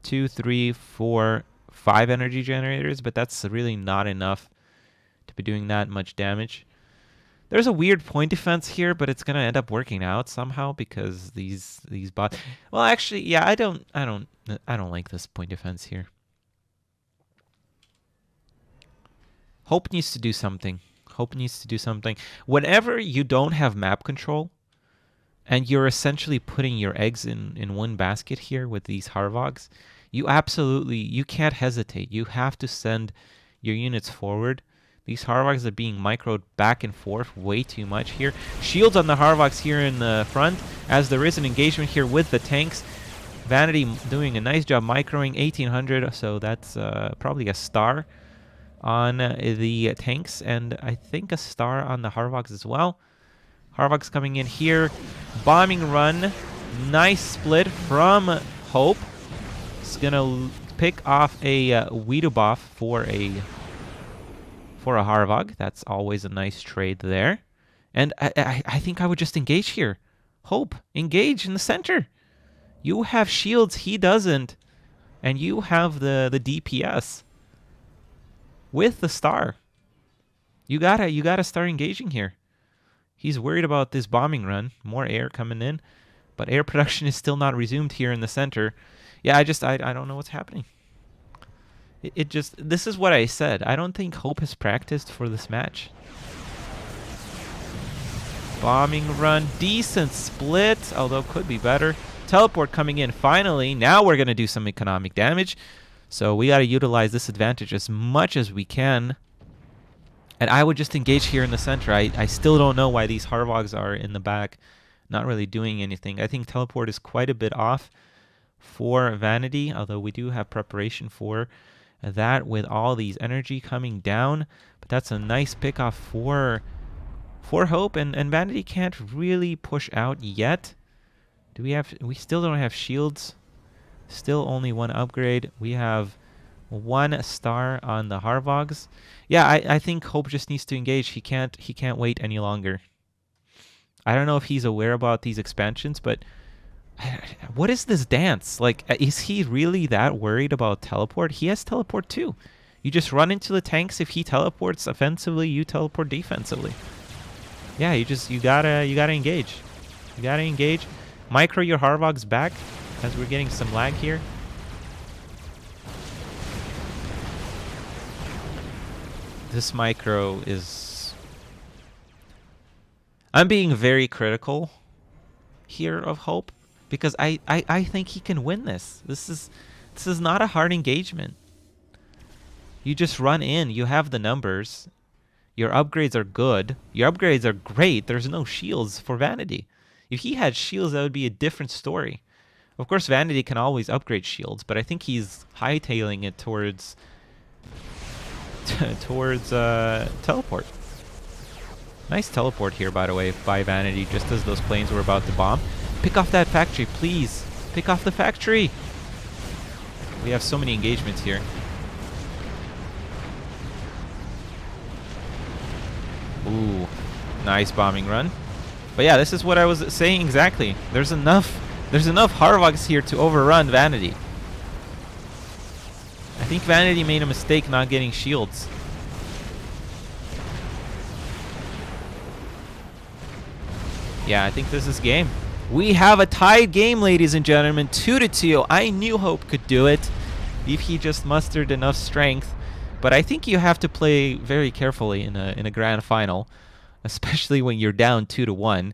2, 3, 4, 5 energy generators, but that's really not enough to be doing that much damage. There's a weird point defense here, but it's gonna end up working out somehow because these bots. Well, actually, yeah, I don't like this point defense here. Hope needs to do something. Hope needs to do something. Whenever you don't have map control, and you're essentially putting your eggs in one basket here with these Harvogs, you can't hesitate. You have to send your units forward. These Harvogs are being microed back and forth way too much here. Shields on the Harvogs here in the front, as there is an engagement here with the tanks. Vanady doing a nice job microing 1800, so that's probably a star on the tanks, and I think a star on the Harvogs as well. Harvogs coming in here. Bombing run. Nice split from Hope. It's going to pick off a Wiedebuff for a Harvog. That's always a nice trade there. And I think I would just engage here. Hope, engage in the center. You have shields, he doesn't. And you have the DPS with the star. You gotta start engaging here. He's worried about this bombing run. More air coming in. But air production is still not resumed here in the center. Yeah, I don't know what's happening. This is what I said. I don't think Hope has practiced for this match. Bombing run. Decent split, although could be better. Teleport coming in finally. Now we're going to do some economic damage. So we got to utilize this advantage as much as we can. And I would just engage here in the center. I still don't know why these Harvogs are in the back, not really doing anything. I think teleport is quite a bit off for Vanady, although we do have preparation for that with all these energy coming down. But that's a nice pickoff for Hope, and Vanady can't really push out yet. We still don't have shields. Still only one upgrade. We have 1 star on the Harvogs. Yeah, I think Hope just needs to engage. He can't wait any longer. I don't know if he's aware about these expansions, but what is this dance? Like, is he really that worried about teleport? He has teleport too. You just run into the tanks. If he teleports offensively, you teleport defensively. Yeah, you gotta engage. You gotta engage. Micro your Harvogs back, as we're getting some lag here. This micro is... I'm being very critical here of Hope, because I think he can win this. This is not a hard engagement. You just run in. You have the numbers. Your upgrades are good. Your upgrades are great. There's no shields for Vanady. If he had shields, that would be a different story. Of course, Vanady can always upgrade shields, but I think he's hightailing it towards teleport. Nice teleport here, by the way, by Vanady, just as those planes were about to bomb. Pick off that factory, please. Pick off the factory. We have so many engagements here. Ooh, nice bombing run. But yeah, this is what I was saying exactly. There's enough Harvogs here to overrun Vanady. I think Vanady made a mistake not getting shields. Yeah, I think this is game. We have a tied game, ladies and gentlemen, 2-2. I knew Hope could do it if he just mustered enough strength. But I think you have to play very carefully in a grand final, especially when you're down 2-1.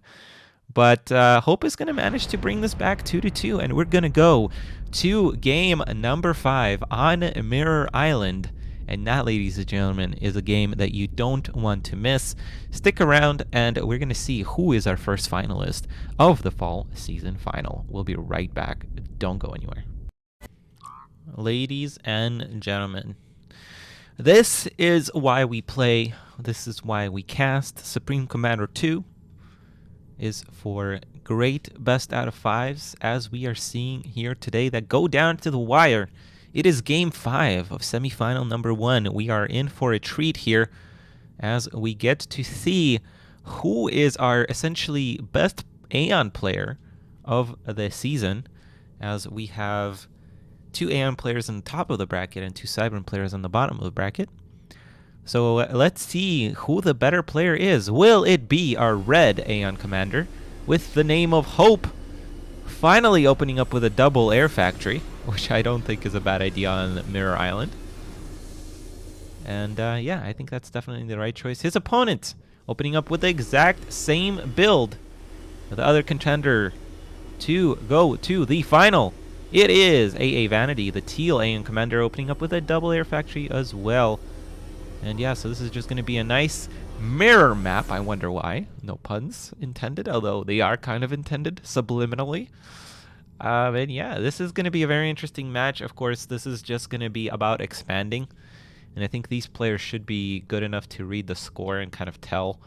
But Hope is going to manage to bring this back 2-2, and we're going to go to game number 5 on Mirror Island. And that, ladies and gentlemen, is a game that you don't want to miss. Stick around, and we're going to see who is our first finalist of the fall season final. We'll be right back. Don't go anywhere. Ladies and gentlemen, this is why we play. This is why we cast. Supreme Commander 2 is for great best out of fives, as we are seeing here today, that go down to the wire. It is game 5 of semifinal number 1. We are in for a treat here as we get to see who is our essentially best Aeon player of the season, as we have 2 Aeon players on the top of the bracket and 2 Cybern players on the bottom of the bracket. So let's see who the better player is. Will it be our red Aeon commander with the name of Hope, finally opening up with a double air factory, which I don't think is a bad idea on Mirror Island. And yeah, I think that's definitely the right choice. His opponent opening up with the exact same build. The other contender to go to the final. It is AA Vanady, the teal Aeon commander, opening up with a double air factory as well. And yeah, so this is just going to be a nice mirror map. I wonder why. No puns intended, although they are kind of intended subliminally. And yeah, this is going to be a very interesting match. Of course, this is just going to be about expanding. And I think these players should be good enough to read the score and kind of tell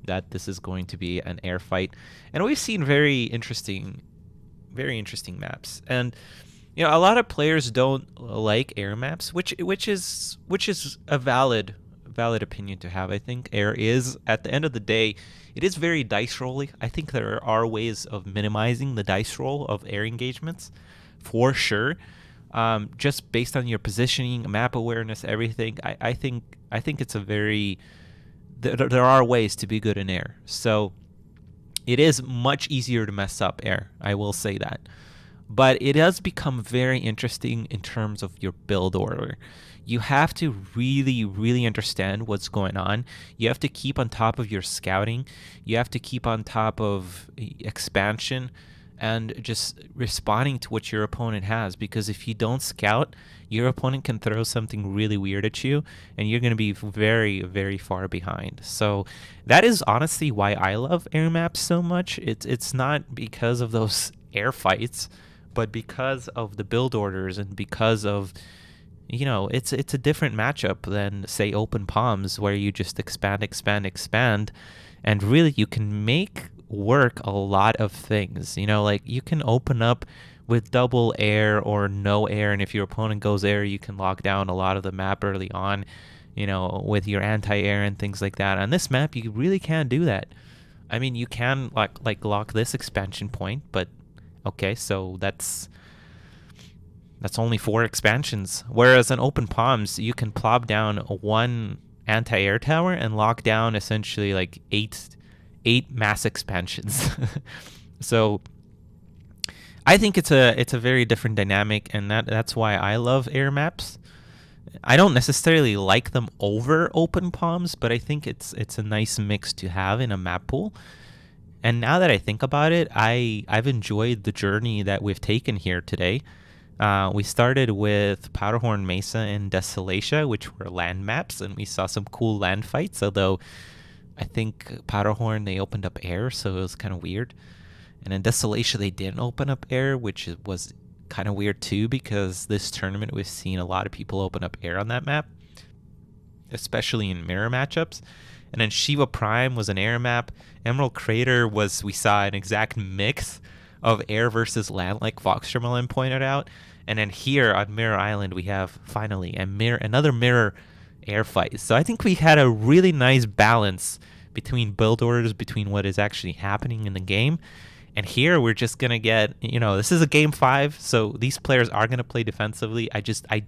that this is going to be an air fight. And we've seen very interesting maps. And you know, a lot of players don't like air maps, which is a valid opinion to have. I think air is, at the end of the day, it is very dice rolly. I think there are ways of minimizing the dice roll of air engagements, for sure. Just based on your positioning, map awareness, everything. I think it's a very there are ways to be good in air. So it is much easier to mess up air. I will say that. But it does become very interesting in terms of your build order. You have to really, really understand what's going on. You have to keep on top of your scouting. You have to keep on top of expansion and just responding to what your opponent has. Because if you don't scout, your opponent can throw something really weird at you, and you're going to be very, very far behind. So that is honestly why I love air maps so much. It's not because of those air fights, but because of the build orders and because of, you know, it's a different matchup than, say, open palms, where you just expand, and really you can make work a lot of things. You know, like you can open up with double air or no air, and if your opponent goes air, you can lock down a lot of the map early on, you know, with your anti-air and things like that. On this map, you really can't do that. I mean, you can like lock this expansion point, but okay, so that's only 4 expansions. Whereas in open palms, you can plop down 1 anti-air tower and lock down essentially like 8 mass expansions. So I think it's a very different dynamic, and that's why I love air maps. I don't necessarily like them over open palms, but I think it's a nice mix to have in a map pool. And now that I think about it, I've enjoyed the journey that we've taken here today. We started with Powderhorn Mesa and Desolatia, which were land maps, and we saw some cool land fights, although I think Powderhorn, they opened up air, so it was kind of weird. And in Desolatia, they didn't open up air, which was kind of weird too, because this tournament we've seen a lot of people open up air on that map, especially in mirror matchups. And then Shiva Prime was an air map. Emerald Crater was, we saw an exact mix of air versus land, like Foxtermelon pointed out. And then here on Mirror Island, we have finally another mirror air fight. So I think we had a really nice balance between build orders, between what is actually happening in the game. And here we're just going to get, you know, this is a game 5, so these players are going to play defensively. I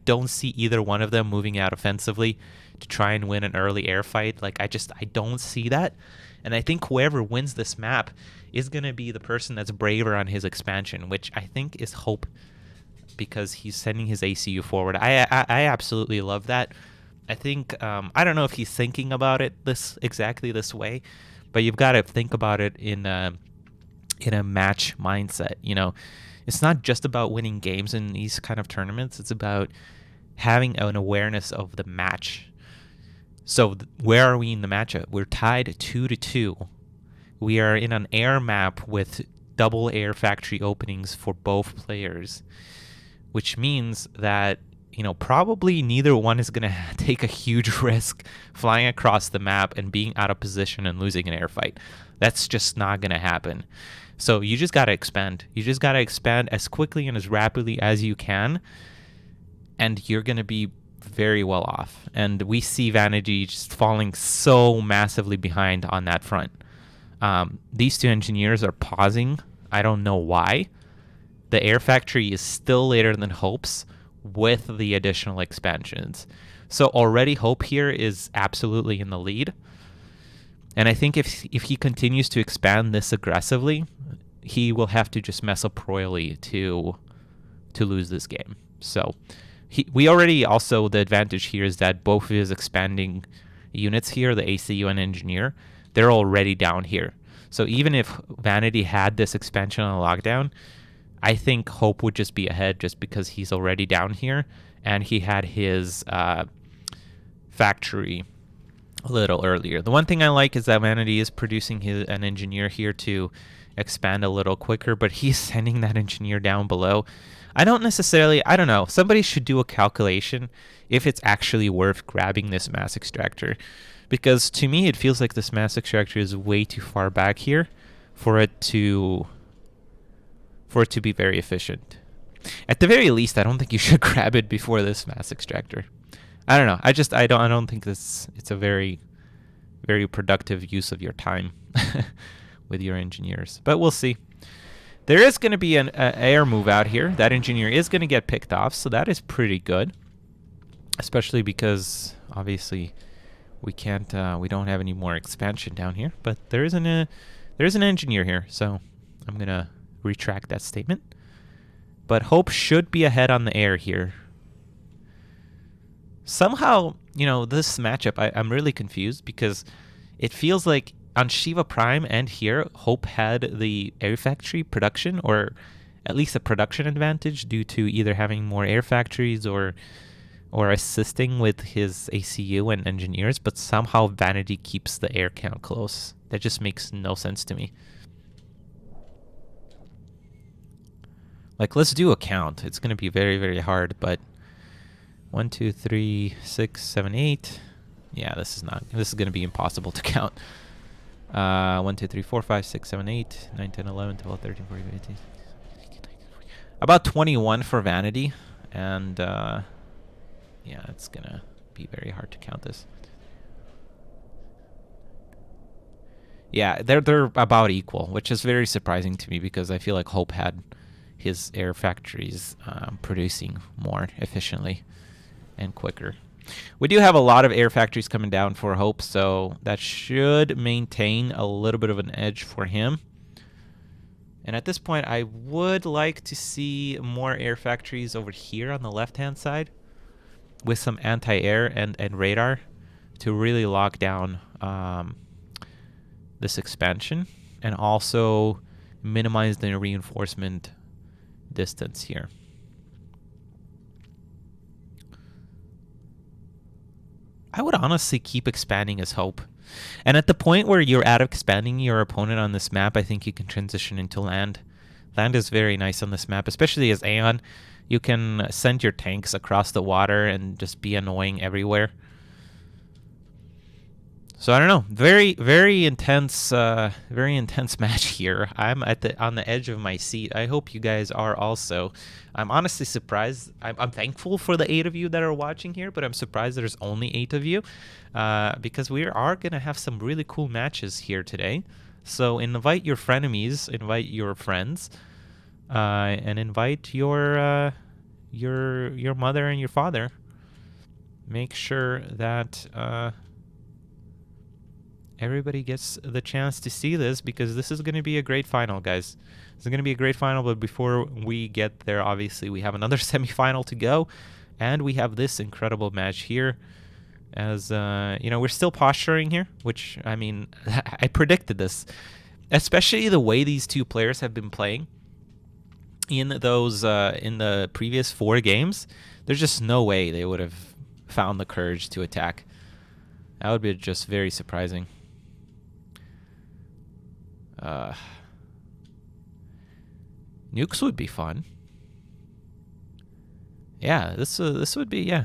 don't see either one of them moving out offensively to try and win an early air fight. Like, I don't see that. And I think whoever wins this map is going to be the person that's braver on his expansion, which I think is Hope, because he's sending his ACU forward. I absolutely love that. I think, I don't know if he's thinking about it exactly this way, but you've got to think about it in a match mindset. You know, it's not just about winning games in these kind of tournaments. It's about having an awareness of the match. So where are we in the matchup? We're tied 2-2. We are in an air map with double air factory openings for both players, which means that, you know, probably neither one is going to take a huge risk flying across the map and being out of position and losing an air fight. That's just not going to happen. So you just got to expand. You just got to expand as quickly and as rapidly as you can, and you're going to be very well off. And we see Vanady just falling so massively behind on that front. These two engineers are pausing. I don't know why. The air factory is still later than Hope's with the additional expansions. So already Hope here is absolutely in the lead. And I think if he continues to expand this aggressively, he will have to just mess up royally to lose this game. So we already also, the advantage here is that both of his expanding units here, the ACU and engineer, they're already down here. So even if Vanady had this expansion on lockdown, I think Hope would just be ahead just because he's already down here and he had his factory a little earlier. The one thing I like is that Vanady is producing an engineer here to expand a little quicker, but he's sending that engineer down below. I don't know. Somebody should do a calculation if it's actually worth grabbing this mass extractor. Because to me, it feels like this mass extractor is way too far back here for it to be very efficient. At the very least, I don't think you should grab it before this mass extractor. I don't know. I don't think it's a very, very productive use of your time with your engineers. But we'll see. There is going to be an air move out here. That engineer is going to get picked off, so that is pretty good. Especially because obviously we don't have any more expansion down here. But there is an engineer here, so I'm gonna retract that statement. But Hope should be ahead on the air here. Somehow, you know, this matchup, I'm really confused because it feels like on Shiva Prime and here, Hope had the air factory production, or at least a production advantage due to either having more air factories or assisting with his ACU and engineers, but somehow Vanady keeps the air count close. That just makes no sense to me. Like, let's do a count. It's going to be very, very hard, but 1, 2, 3, 6, 7, 8. Yeah, this is going to be impossible to count. 1, 2, 3, 4, 5, 6, 7, 8, 9, 10, 11, 12, 13, 14, 15, 16, about 21 for Vanady, and yeah, it's gonna be very hard to count this. Yeah, they're about equal, which is very surprising to me because I feel like Hope had his air factories producing more efficiently and quicker. We do have a lot of air factories coming down for Hope, so that should maintain a little bit of an edge for him. And at this point, I would like to see more air factories over here on the left-hand side with some anti-air and radar to really lock down this expansion and also minimize the reinforcement distance here. I would honestly keep expanding as Hope. And at the point where you're out of expanding your opponent on this map, I think you can transition into land. Land is very nice on this map, especially as Aeon. You can send your tanks across the water and just be annoying everywhere. So I don't know. Very, very intense match here. I'm on the edge of my seat. I hope you guys are also. I'm honestly surprised. I'm thankful for the 8 of you that are watching here, but I'm surprised there's only 8 of you because we are gonna have some really cool matches here today. So invite your frenemies, invite your friends, and invite your mother and your father. Make sure that everybody gets the chance to see this because this is going to be a great final, guys. It's going to be a great final, but before we get there, obviously, we have another semifinal to go, and we have this incredible match here. As, you know, we're still posturing here, which, I mean, I predicted this. Especially the way these two players have been playing. in those in the previous 4 games, there's just no way they would have found the courage to attack. That would be just very surprising. Nukes would be fun. Yeah, this would be, yeah.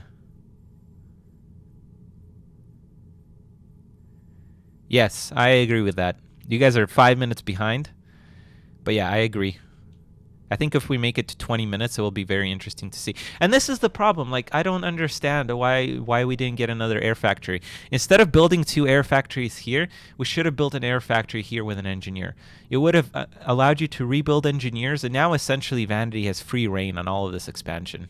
Yes, I agree with that. You guys are 5 minutes behind. But yeah, I agree. I think if we make it to 20 minutes, it will be very interesting to see. And this is the problem. Like, I don't understand why we didn't get another air factory. Instead of building 2 air factories here, we should have built an air factory here with an engineer. It would have allowed you to rebuild engineers, and now essentially Vanady has free reign on all of this expansion.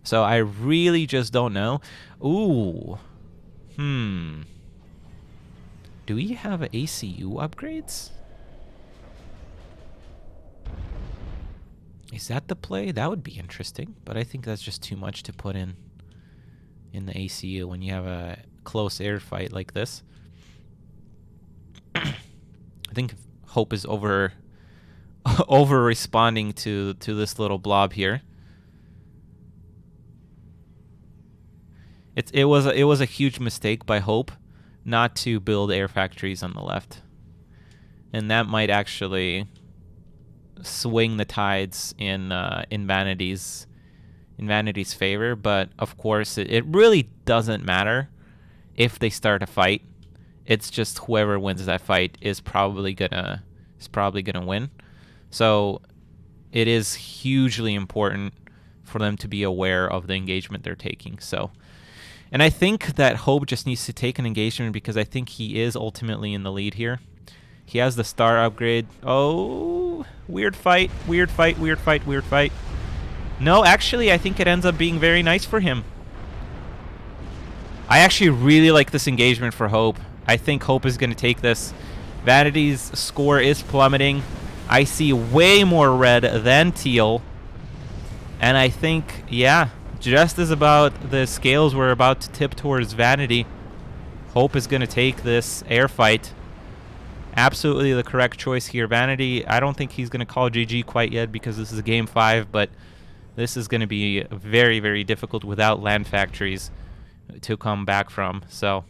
So I really just don't know. Ooh. Do we have ACU upgrades? Is that the play? That would be interesting, but I think that's just too much to put in the ACU when you have a close air fight like this. I think Hope is over responding to this little blob here. It was a huge mistake by Hope not to build air factories on the left, and that might actually swing the tides in Vanady's favor. But of course, it really doesn't matter if they start a fight. It's just whoever wins that fight is probably gonna win. So it is hugely important for them to be aware of the engagement they're taking. So, and I think that Hope just needs to take an engagement because I think he is ultimately in the lead here. He has the star upgrade. Oh, weird fight, weird fight, weird fight, weird fight. No, actually, I think it ends up being very nice for him. I actually really like this engagement for Hope. I think Hope is going to take this. Vanity's score is plummeting. I see way more red than teal. And I think, yeah, just as about the scales were about to tip towards Vanady, Hope is going to take this air fight. Absolutely the correct choice here. Vanady, I don't think he's going to call GG quite yet because this is game 5, but this is going to be very, very difficult without land factories to come back from. So,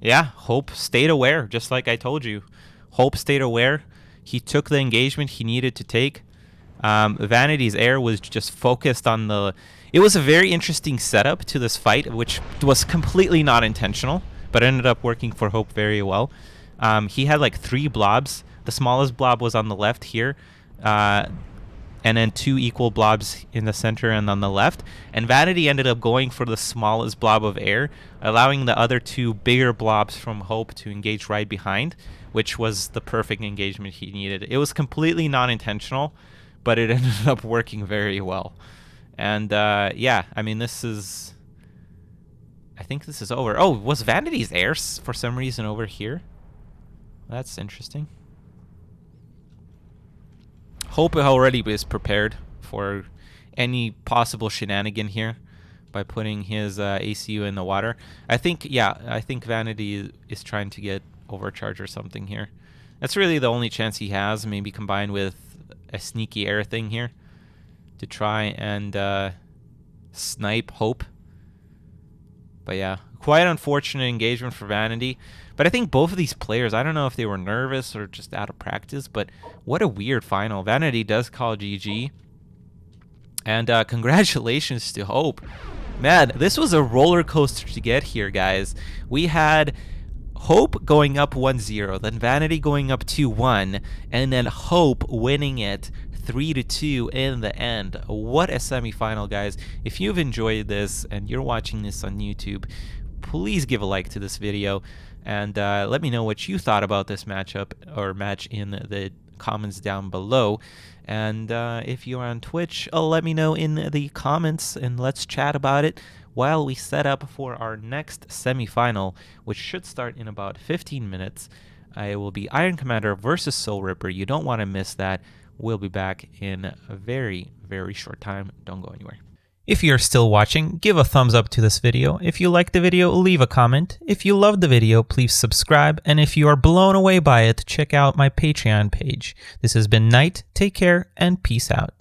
yeah, Hope stayed aware, just like I told you. Hope stayed aware. He took the engagement he needed to take. Vanity's air was just focused on the... It was a very interesting setup to this fight, which was completely not intentional, but ended up working for Hope very well. He had like 3 blobs. The smallest blob was on the left here, and then 2 equal blobs in the center and on the left. And Vanady ended up going for the smallest blob of air, allowing the other 2 bigger blobs from Hope to engage right behind, which was the perfect engagement he needed. It was completely non-intentional, but it ended up working very well. And yeah, I mean, this is... I think this is over. Oh, was Vanity's air for some reason over here? That's interesting. Hope already is prepared for any possible shenanigan here by putting his ACU in the water. I think, yeah, I think Vanady is trying to get overcharge or something here. That's really the only chance he has, maybe combined with a sneaky air thing here to try and snipe Hope. But yeah, quite unfortunate engagement for Vanady. But I think both of these players, I don't know if they were nervous or just out of practice, but what a weird final. Vanady does call GG. And congratulations to Hope. Man, this was a roller coaster to get here, guys. We had Hope going up 1-0, then Vanady going up 2-1, and then Hope winning it 3-2 in the end. What a semifinal, guys. If you've enjoyed this and you're watching this on YouTube, please give a like to this video and let me know what you thought about this matchup or match in the comments down below. And if you're on Twitch, let me know in the comments and let's chat about it while we set up for our next semifinal, which should start in about 15 minutes. It will be Iron Commander versus Soul Ripper. You don't want to miss that. We'll be back in a very, very short time. Don't go anywhere. If you're still watching, give a thumbs up to this video. If you liked the video, leave a comment. If you loved the video, please subscribe. And if you are blown away by it, check out my Patreon page. This has been Nite. Take care and peace out.